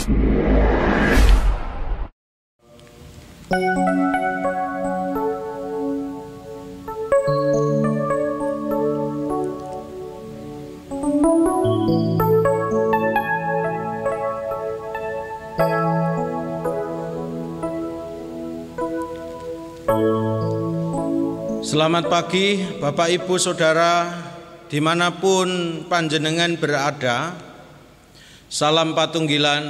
Selamat pagi Bapak Ibu Saudara dimanapun panjenengan berada. Salam patunggilan,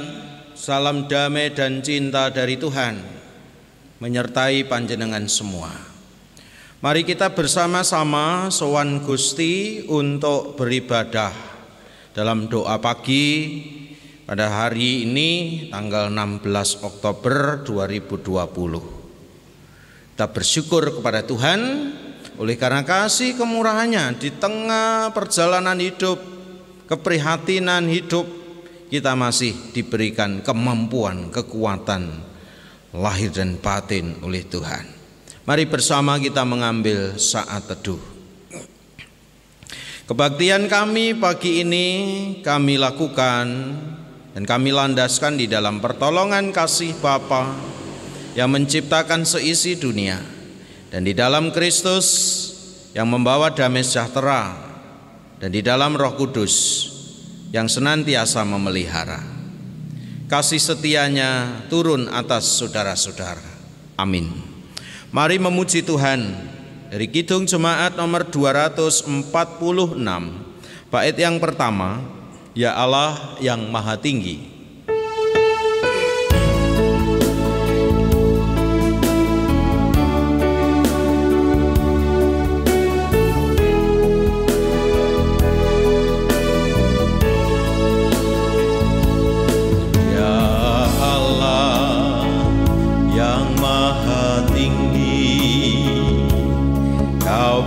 salam damai dan cinta dari Tuhan menyertai panjenengan semua. Mari kita bersama-sama sowan Gusti untuk beribadah dalam doa pagi pada hari ini tanggal 16 Oktober 2020. Kita bersyukur kepada Tuhan oleh karena kasih kemurahan-Nya di tengah perjalanan hidup, keprihatinan hidup, kita masih diberikan kemampuan, kekuatan lahir dan batin oleh Tuhan. Mari bersama kita mengambil saat teduh. Kebaktian kami pagi ini kami lakukan dan kami landaskan di dalam pertolongan kasih Bapa yang menciptakan seisi dunia, dan di dalam Kristus yang membawa damai sejahtera, dan di dalam Roh Kudus yang senantiasa memelihara. Kasih setianya turun atas saudara-saudara. Amin. Mari memuji Tuhan dari Kidung Jemaat nomor 246, bait yang pertama, Ya Allah yang Maha Tinggi.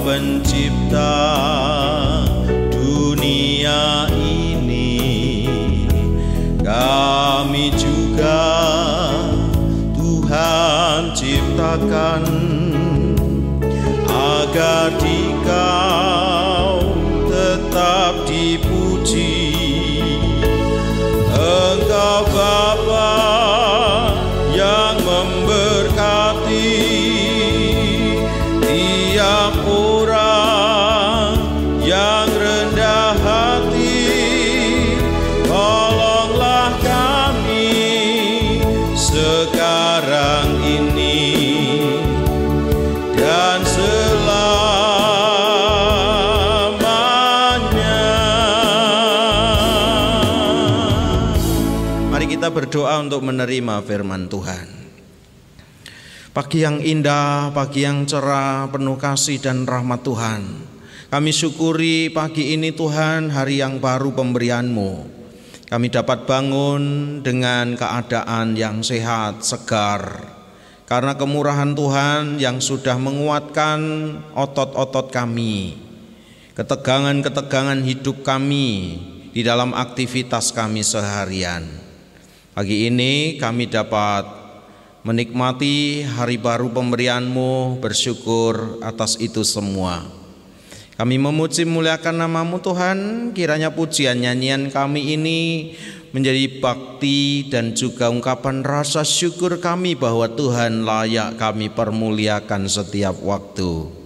Pencipta dunia ini, kami juga Tuhan ciptakan agar Dikau tetap dipuji. Engkau Bapa yang memberkati tiap orang yang rendah hati. Tolonglah kami sekarang ini dan selamanya. Mari kita berdoa untuk menerima firman Tuhan. Pagi yang indah, pagi yang cerah, penuh kasih dan rahmat Tuhan. Kami syukuri pagi ini Tuhan, hari yang baru pemberian-Mu. Kami dapat bangun dengan keadaan yang sehat, segar, karena kemurahan Tuhan yang sudah menguatkan otot-otot kami, ketegangan-ketegangan hidup kami di dalam aktivitas kami seharian. Pagi ini kami dapat menikmati hari baru pemberian-Mu, bersyukur atas itu semua. Kami memuji muliakan nama-Mu Tuhan, kiranya pujian nyanyian kami ini menjadi bakti dan juga ungkapan rasa syukur kami bahwa Tuhan layak kami permuliakan setiap waktu.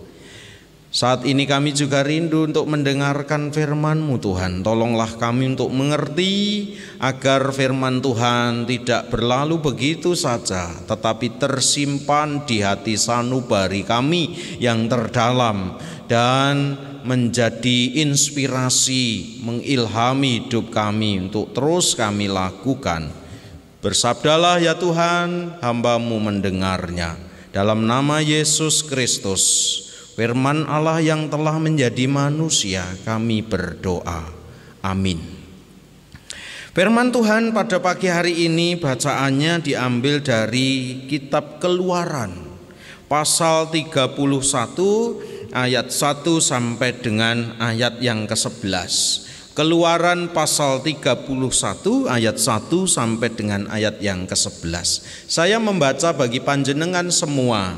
Saat ini kami juga rindu untuk mendengarkan firman-Mu Tuhan. Tolonglah kami untuk mengerti agar firman Tuhan tidak berlalu begitu saja, tetapi tersimpan di hati sanubari kami yang terdalam dan menjadi inspirasi, mengilhami hidup kami untuk terus kami lakukan. Bersabdalah ya Tuhan, hamba-Mu mendengarnya. Dalam nama Yesus Kristus, firman Allah yang telah menjadi manusia, kami berdoa. Amin. Firman Tuhan pada pagi hari ini bacaannya diambil dari kitab Keluaran pasal 31 ayat 1 sampai dengan ayat yang ke-11. Keluaran pasal 31 ayat 1 sampai dengan ayat yang ke-11. Saya membaca bagi panjenengan semua.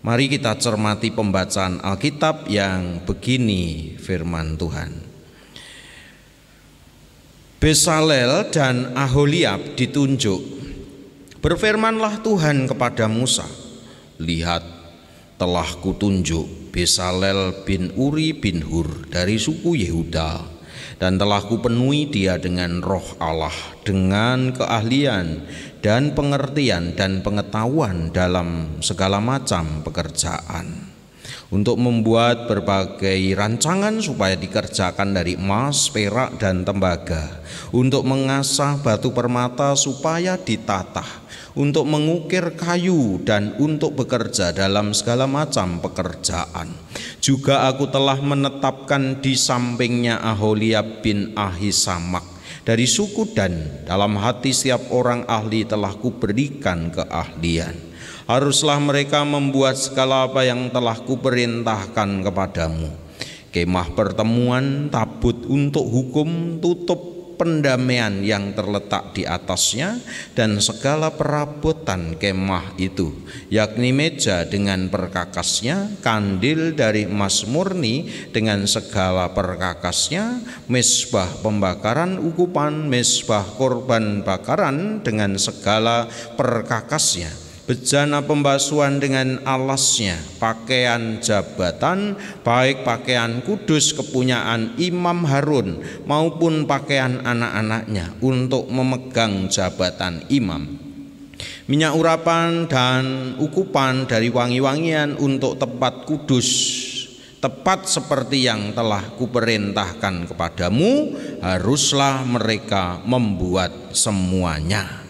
Mari kita cermati pembacaan Alkitab. Yang begini firman Tuhan. Bezalel dan Aholiab ditunjuk. Berfirmanlah Tuhan kepada Musa, lihat, telah kutunjuk Bezalel bin Uri bin Hur dari suku Yehuda, dan telah kupenuhi dia dengan roh Allah, dengan keahlian dan pengertian dan pengetahuan dalam segala macam pekerjaan, untuk membuat berbagai rancangan supaya dikerjakan dari emas, perak, dan tembaga, untuk mengasah batu permata supaya ditata, untuk mengukir kayu, dan untuk bekerja dalam segala macam pekerjaan. Juga aku telah menetapkan di sampingnya Aholiab bin Ahisamak dari suku Dan. Dalam hati setiap orang ahli telah kuberikan keahlian. Haruslah mereka membuat segala apa yang telah kuperintahkan kepadamu: kemah pertemuan, tabut untuk hukum, tutup pendamaian yang terletak di atasnya, dan segala perabotan kemah itu, yakni meja dengan perkakasnya, kandil dari emas murni dengan segala perkakasnya, mezbah pembakaran ukupan, mezbah korban bakaran dengan segala perkakasnya, bejana pembasuhan dengan alasnya, pakaian jabatan, baik pakaian kudus kepunyaan Imam Harun maupun pakaian anak-anaknya untuk memegang jabatan imam, minyak urapan dan ukupan dari wangi-wangian untuk tempat kudus, tepat seperti yang telah kuperintahkan kepadamu, haruslah mereka membuat semuanya.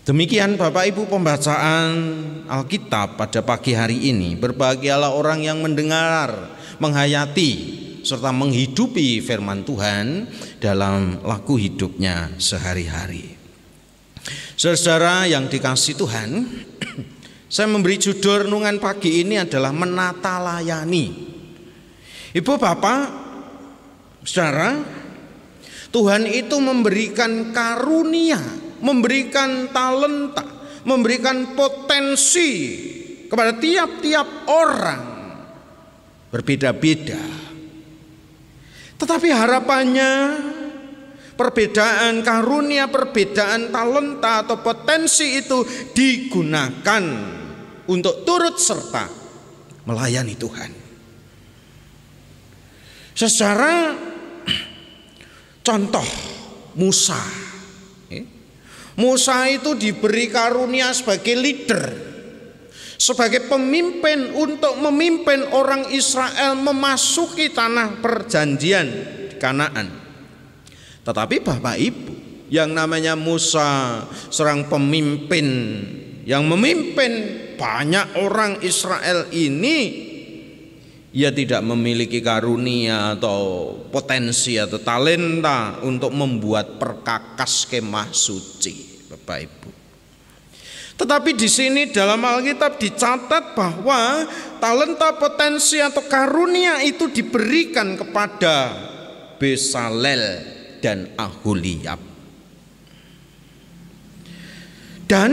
Demikian Bapak Ibu pembacaan Alkitab pada pagi hari ini. Berbahagialah orang yang mendengar, menghayati, serta menghidupi firman Tuhan dalam laku hidupnya sehari-hari. Saudara yang dikasihi Tuhan, saya memberi judul renungan pagi ini adalah menata layani. Ibu bapak, saudara, Tuhan itu memberikan karunia, memberikan talenta, memberikan potensi kepada tiap-tiap orang berbeda-beda. Tetapi harapannya perbedaan karunia, perbedaan talenta atau potensi itu digunakan untuk turut serta melayani Tuhan. Secara contoh Musa. Musa itu diberi karunia sebagai leader, sebagai pemimpin untuk memimpin orang Israel memasuki tanah perjanjian di Kanaan. Tetapi Bapak Ibu, yang namanya Musa seorang pemimpin yang memimpin banyak orang Israel ini, ia tidak memiliki karunia atau potensi atau talenta untuk membuat perkakas kemah suci, Bapak Ibu. Tetapi di sini dalam Alkitab dicatat bahwa talenta, potensi atau karunia itu diberikan kepada Bezalel dan Aholiab. Dan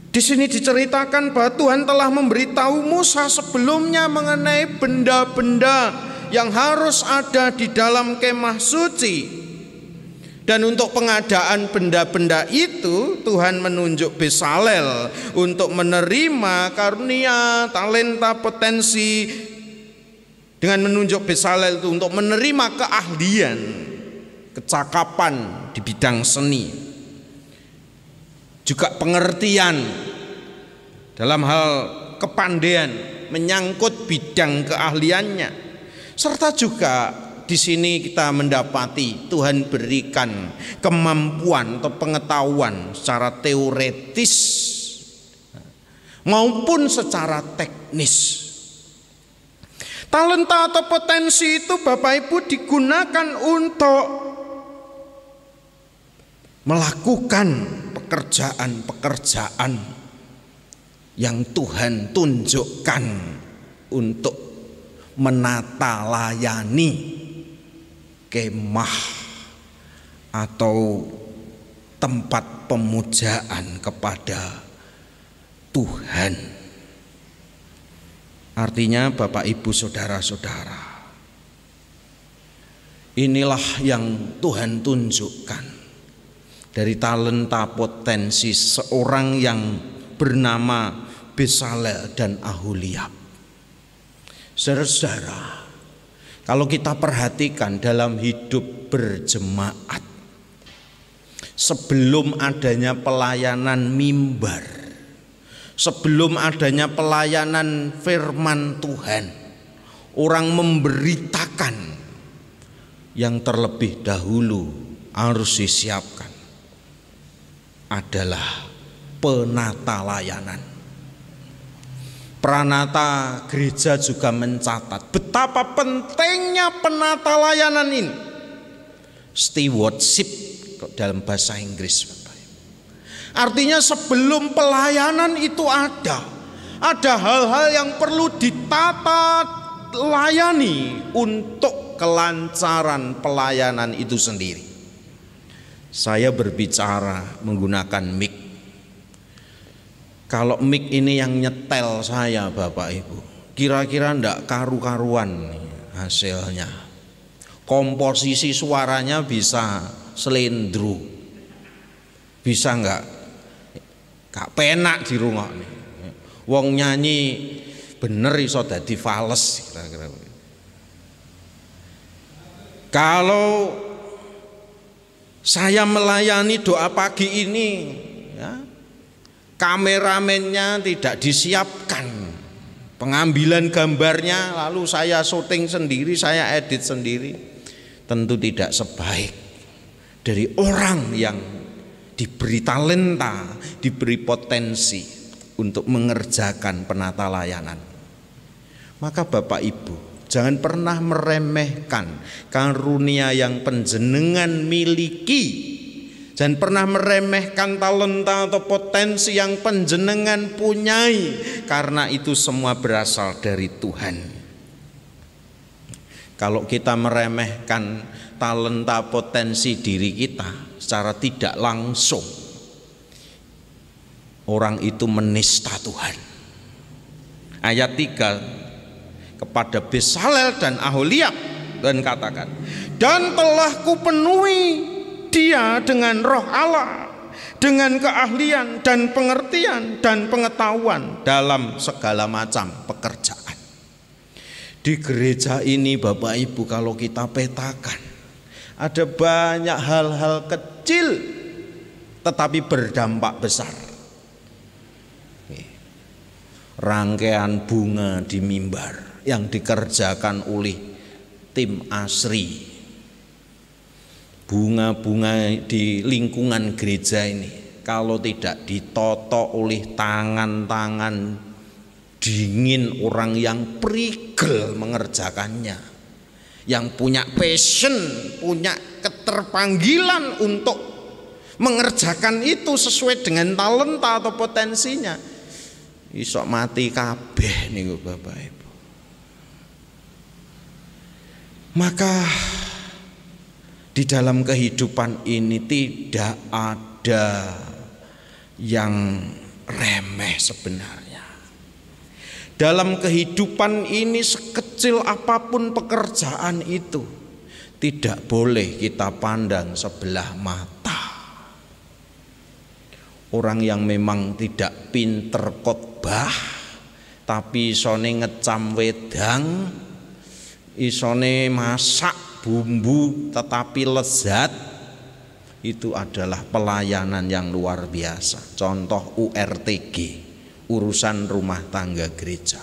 di sini diceritakan bahwa Tuhan telah memberitahu Musa sebelumnya mengenai benda-benda yang harus ada di dalam kemah suci. Dan untuk pengadaan benda-benda itu Tuhan menunjuk Bezalel untuk menerima karunia, talenta, potensi. Dengan menunjuk Bezalel itu untuk menerima keahlian, kecakapan di bidang seni, juga pengertian dalam hal kepandaian menyangkut bidang keahliannya, serta juga di sini kita mendapati Tuhan berikan kemampuan atau pengetahuan secara teoretis maupun secara teknis. Talenta atau potensi itu Bapak Ibu digunakan untuk melakukan pekerjaan-pekerjaan yang Tuhan tunjukkan untuk menata layani kemah atau tempat pemujaan kepada Tuhan. Artinya Bapak Ibu saudara-saudara, Inilah yang Tuhan tunjukkan dari talenta potensi seorang yang bernama Bezalel dan Aholiab. Saudara-saudara, kalau kita perhatikan dalam hidup berjemaat, sebelum adanya pelayanan mimbar, sebelum adanya pelayanan firman Tuhan, orang memberitakan yang terlebih dahulu harus disiapkan adalah penata layanan. Pranata gereja juga mencatat betapa pentingnya penata layanan ini. Stewardship dalam bahasa Inggris, Bapak. Artinya sebelum pelayanan itu ada hal-hal yang perlu ditata layani untuk kelancaran pelayanan itu sendiri. Saya berbicara menggunakan mic. Kalau mic ini yang nyetel saya, Bapak Ibu, kira-kira ndak karu-karuan hasilnya. Komposisi suaranya bisa selendro, bisa nggak penak di rumah nih. Wong nyanyi bener iso dadi fales kira-kira. Kalau saya melayani doa pagi ini, ya, kameramennya tidak disiapkan, pengambilan gambarnya, lalu saya syuting sendiri, saya edit sendiri, tentu tidak sebaik dari orang yang diberi talenta, diberi potensi untuk mengerjakan penata layanan. Maka Bapak Ibu, jangan pernah meremehkan karunia yang panjenengan miliki. Jangan pernah meremehkan talenta atau potensi yang panjenengan punyai, karena itu semua berasal dari Tuhan. Kalau kita meremehkan talenta potensi diri kita secara tidak langsung, orang itu menista Tuhan. Ayat 3, kepada Bezalel dan Aholiab dan katakan, dan telah kupenuhi dia dengan roh Allah, dengan keahlian dan pengertian dan pengetahuan dalam segala macam pekerjaan. Di gereja ini Bapak Ibu, kalau kita petakan, ada banyak hal-hal kecil tetapi berdampak besar. Rangkaian bunga di mimbar yang dikerjakan oleh tim ASRI, bunga-bunga di lingkungan gereja ini kalau tidak ditotok oleh tangan-tangan dingin orang yang prigel mengerjakannya, yang punya passion, punya keterpanggilan untuk mengerjakan itu sesuai dengan talenta atau potensinya, iso mati kabeh niku Bapak Ibu. Maka di dalam kehidupan ini tidak ada yang remeh sebenarnya. Dalam kehidupan ini sekecil apapun pekerjaan itu, tidak boleh kita pandang sebelah mata. Orang yang memang tidak pinter khotbah tapi isone ngecam wedang, isone masak bumbu tetapi lezat, itu adalah pelayanan yang luar biasa. Contoh URTG, urusan rumah tangga gereja.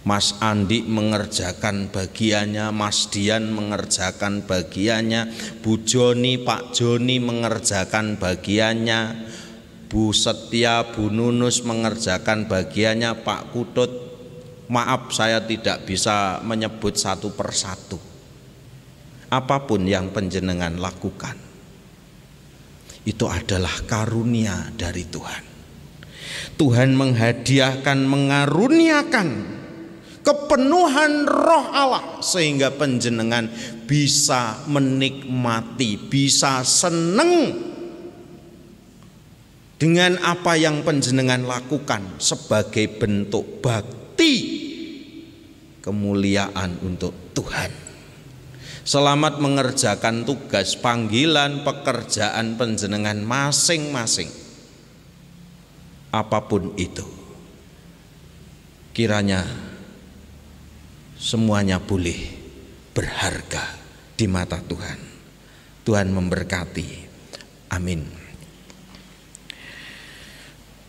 Mas Andi mengerjakan bagiannya, Mas Dian mengerjakan bagiannya, Bu Joni, Pak Joni mengerjakan bagiannya, Bu Setia, Bu Nunus mengerjakan bagiannya, Pak Kutut. Maaf, saya tidak bisa menyebut satu persatu. Apapun yang panjenengan lakukan, itu adalah karunia dari Tuhan. Tuhan menghadiahkan, mengaruniakan kepenuhan roh Allah sehingga panjenengan bisa menikmati, bisa seneng dengan apa yang panjenengan lakukan sebagai bentuk bakti kemuliaan untuk Tuhan. Selamat mengerjakan tugas, panggilan, pekerjaan panjenengan masing-masing. Apapun itu, kiranya semuanya boleh berharga di mata Tuhan. Tuhan memberkati. Amin.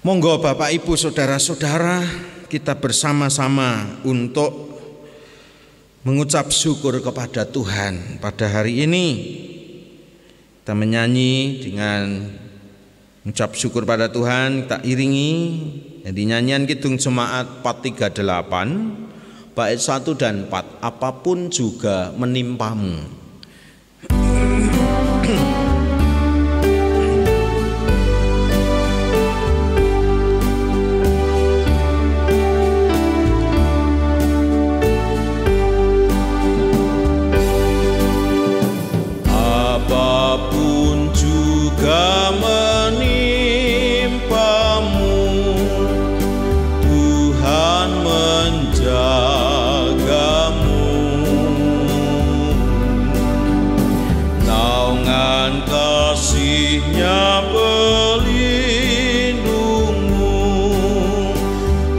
Monggo Bapak Ibu Saudara-saudara, kita bersama-sama untuk mengucap syukur kepada Tuhan pada hari ini. Kita menyanyi dengan mengucap syukur pada Tuhan, kita iringi jadi nyanyian Kidung Jemaat 438 bait 1 dan 4. Apapun juga menimpamu. Apapun juga menimpamu, Tuhan menjagamu. Naungan kasih-Nya pelindungmu,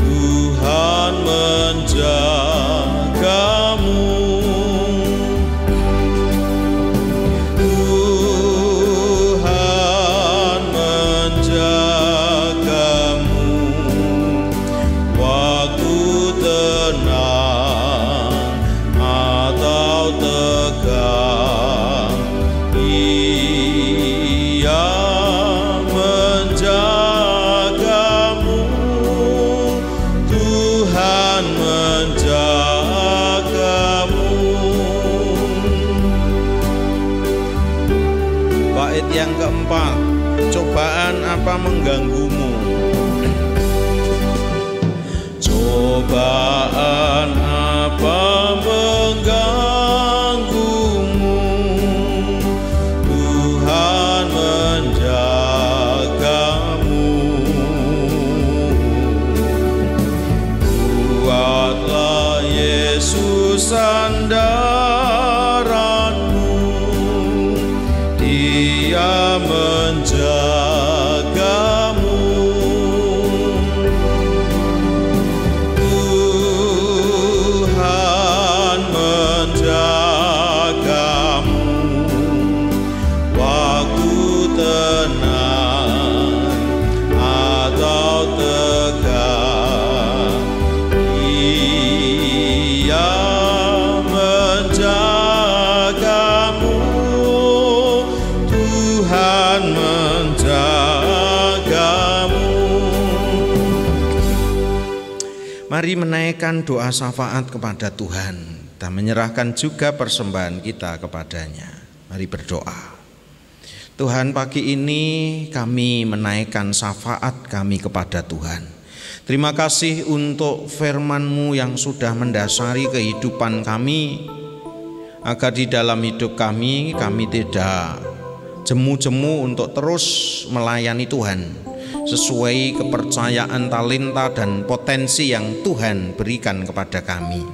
Tuhan menjagamu. Yang keempat, cobaan apa mengganggumu? Cobaan apa mengganggumu, Tuhan menjagamu. Kuatlah Yesus sandaranmu, Dia menjagamu. Tuhan menjagamu waktu tenang atau tegang. Dia menjagamu, Tuhan menjagamu. Mari menaikkan doa syafaat kepada Tuhan dan menyerahkan juga persembahan kita kepadanya. Mari berdoa. Tuhan, pagi ini kami menaikkan syafaat kami kepada Tuhan. Terima kasih untuk firman-Mu yang sudah mendasari kehidupan kami, agar di dalam hidup kami tidak jemu-jemu untuk terus melayani Tuhan sesuai kepercayaan, talenta, dan potensi yang Tuhan berikan kepada kami.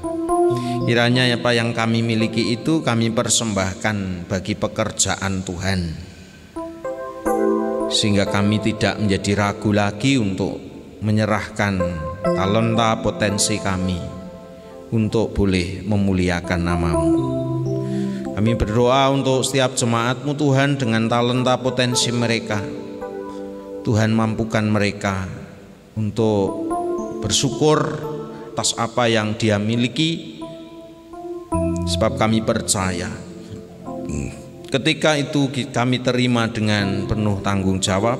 Kiranya apa yang kami miliki itu kami persembahkan bagi pekerjaan Tuhan, sehingga kami tidak menjadi ragu lagi untuk menyerahkan talenta potensi kami untuk boleh memuliakan nama-Mu. Kami berdoa untuk setiap jemaat-Mu Tuhan, dengan talenta potensi mereka, Tuhan mampukan mereka untuk bersyukur atas apa yang dia miliki, sebab kami percaya ketika itu kami terima dengan penuh tanggung jawab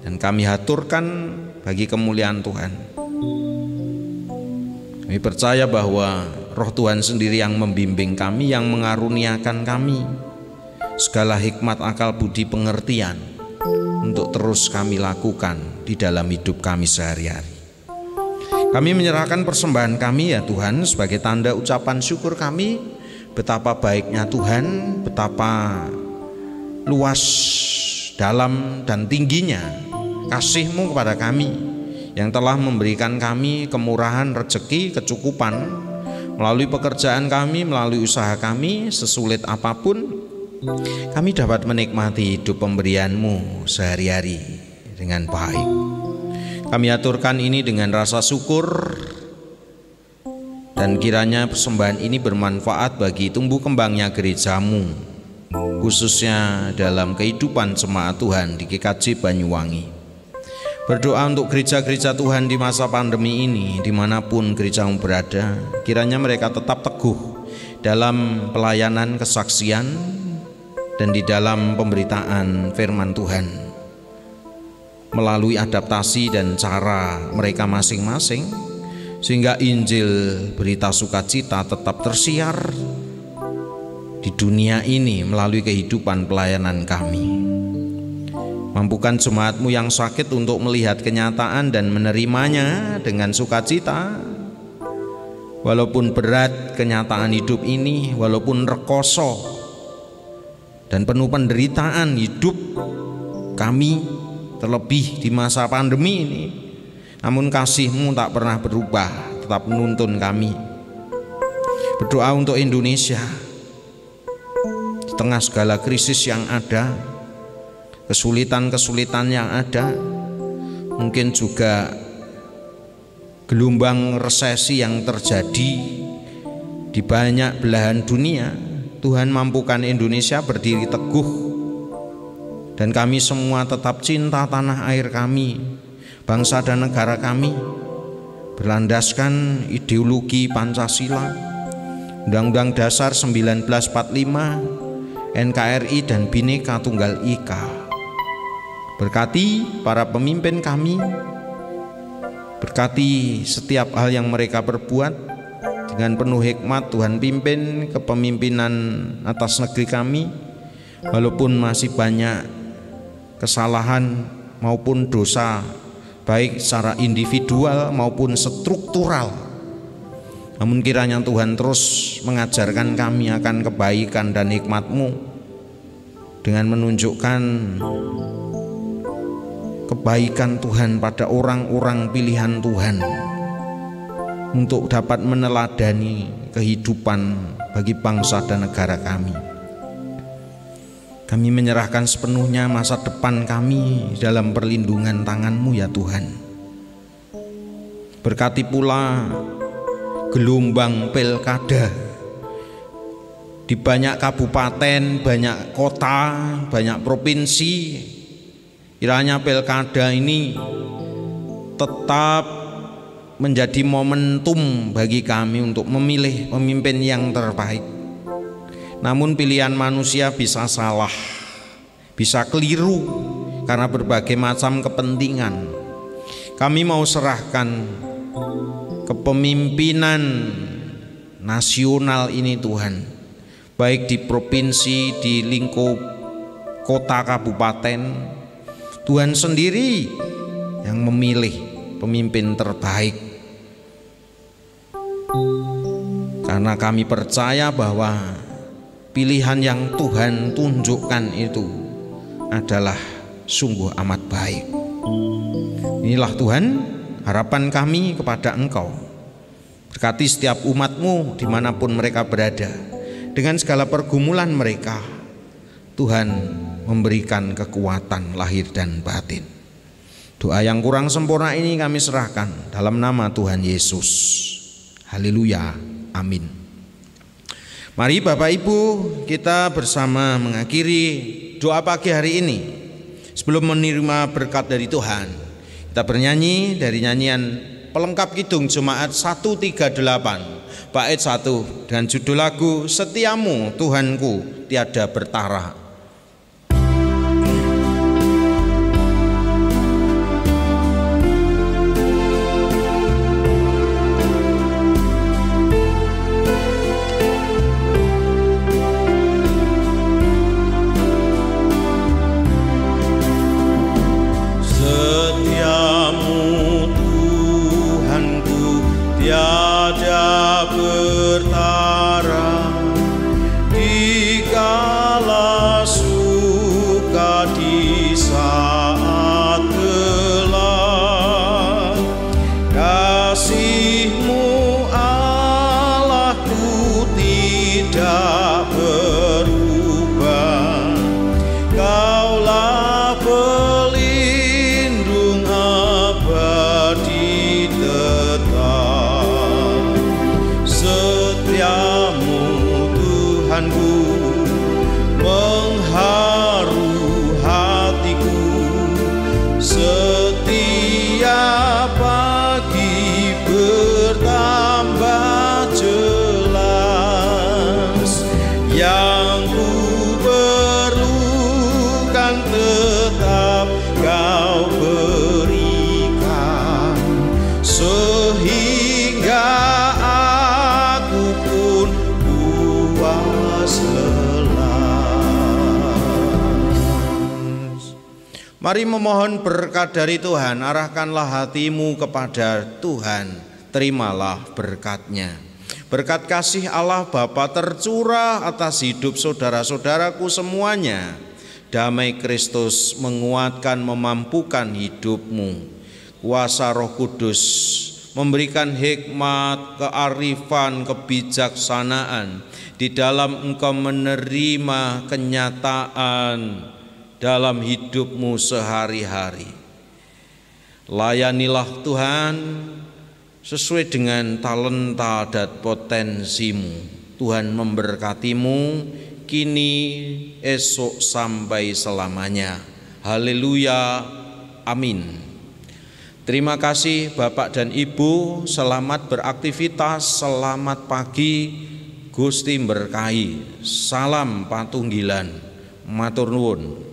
dan kami haturkan bagi kemuliaan Tuhan. Kami percaya bahwa Roh Tuhan sendiri yang membimbing kami, yang mengaruniakan kami segala hikmat, akal, budi, pengertian untuk terus kami lakukan di dalam hidup kami sehari-hari. Kami menyerahkan persembahan kami ya Tuhan sebagai tanda ucapan syukur kami, betapa baiknya Tuhan, betapa luas, dalam, dan tingginya kasih-Mu kepada kami, yang telah memberikan kami kemurahan rezeki, kecukupan, melalui pekerjaan kami, melalui usaha kami, sesulit apapun, kami dapat menikmati hidup pemberian-Mu sehari-hari dengan baik. Kami aturkan ini dengan rasa syukur, dan kiranya persembahan ini bermanfaat bagi tumbuh kembangnya gereja-Mu, khususnya dalam kehidupan jemaat Tuhan di GKJ Banyuwangi. Berdoa untuk gereja-gereja Tuhan di masa pandemi ini, dimanapun gereja-Mu berada, kiranya mereka tetap teguh dalam pelayanan kesaksian dan di dalam pemberitaan firman Tuhan, melalui adaptasi dan cara mereka masing-masing, sehingga Injil berita sukacita tetap tersiar di dunia ini melalui kehidupan pelayanan kami. Mampukan jemaat-Mu yang sakit untuk melihat kenyataan dan menerimanya dengan sukacita. Walaupun berat kenyataan hidup ini, walaupun rekoso dan penuh penderitaan hidup kami, terlebih di masa pandemi ini, namun kasih-Mu tak pernah berubah, tetap menuntun kami. Berdoa untuk Indonesia di tengah segala krisis yang ada, kesulitan-kesulitan yang ada, mungkin juga gelombang resesi yang terjadi di banyak belahan dunia. Tuhan mampukan Indonesia berdiri teguh, dan kami semua tetap cinta tanah air kami, bangsa dan negara kami, berlandaskan ideologi Pancasila, Undang-Undang Dasar 1945, NKRI dan Bhinneka Tunggal Ika. Berkati para pemimpin kami, berkati setiap hal yang mereka perbuat. Dengan penuh hikmat Tuhan pimpin kepemimpinan atas negeri kami, walaupun masih banyak kesalahan maupun dosa, baik secara individual maupun struktural. Namun kiranya Tuhan terus mengajarkan kami akan kebaikan dan hikmat-Mu, dengan menunjukkan kebaikan Tuhan pada orang-orang pilihan Tuhan, untuk dapat meneladani kehidupan bagi bangsa dan negara kami. Kami menyerahkan sepenuhnya masa depan kami dalam perlindungan tangan-Mu ya Tuhan. Berkati pula gelombang pilkada di banyak kabupaten, banyak kota, banyak provinsi. Kiranya pilkada ini tetap menjadi momentum bagi kami untuk memilih pemimpin yang terbaik. Namun pilihan manusia bisa salah, bisa keliru karena berbagai macam kepentingan. Kami mau serahkan kepemimpinan nasional ini Tuhan, baik di provinsi, di lingkup kota kabupaten. Tuhan sendiri yang memilih pemimpin terbaik, karena kami percaya bahwa pilihan yang Tuhan tunjukkan itu adalah sungguh amat baik. Inilah Tuhan harapan kami kepada Engkau. Berkati setiap umat-Mu dimanapun mereka berada, dengan segala pergumulan mereka. Tuhan memberikan kekuatan lahir dan batin. Doa yang kurang sempurna ini kami serahkan dalam nama Tuhan Yesus. Haleluya, amin. Mari Bapak Ibu, kita bersama mengakhiri doa pagi hari ini. Sebelum menerima berkat dari Tuhan, kita bernyanyi dari nyanyian pelengkap kidung Jemaat 138 bait 1 dengan judul lagu Setiamu Tuhanku Tiada Bertara. Bertara dikala tidak berubah. Kaulah pelindung abadi tetap. Setiamu Tuhanku mengharu hatiku. Setiap pagi bertambah jelas. Yang ku perlukan tetap Kau berikan, sehingga aku pun puas lelas. Mari memohon berkat dari Tuhan. Arahkanlah hatimu kepada Tuhan, terimalah berkat-Nya. Berkat kasih Allah Bapa tercurah atas hidup saudara-saudaraku semuanya. Damai Kristus menguatkan, memampukan hidupmu. Kuasa Roh Kudus memberikan hikmat, kearifan, kebijaksanaan di dalam engkau menerima kenyataan dalam hidupmu sehari-hari. Layanilah Tuhan sesuai dengan talenta dan potensimu. Tuhan memberkatimu kini, esok, sampai selamanya. Haleluya, amin. Terima kasih Bapak dan Ibu, selamat beraktivitas, selamat pagi, Gusti berkahi. Salam patunggilan, matur nuwun.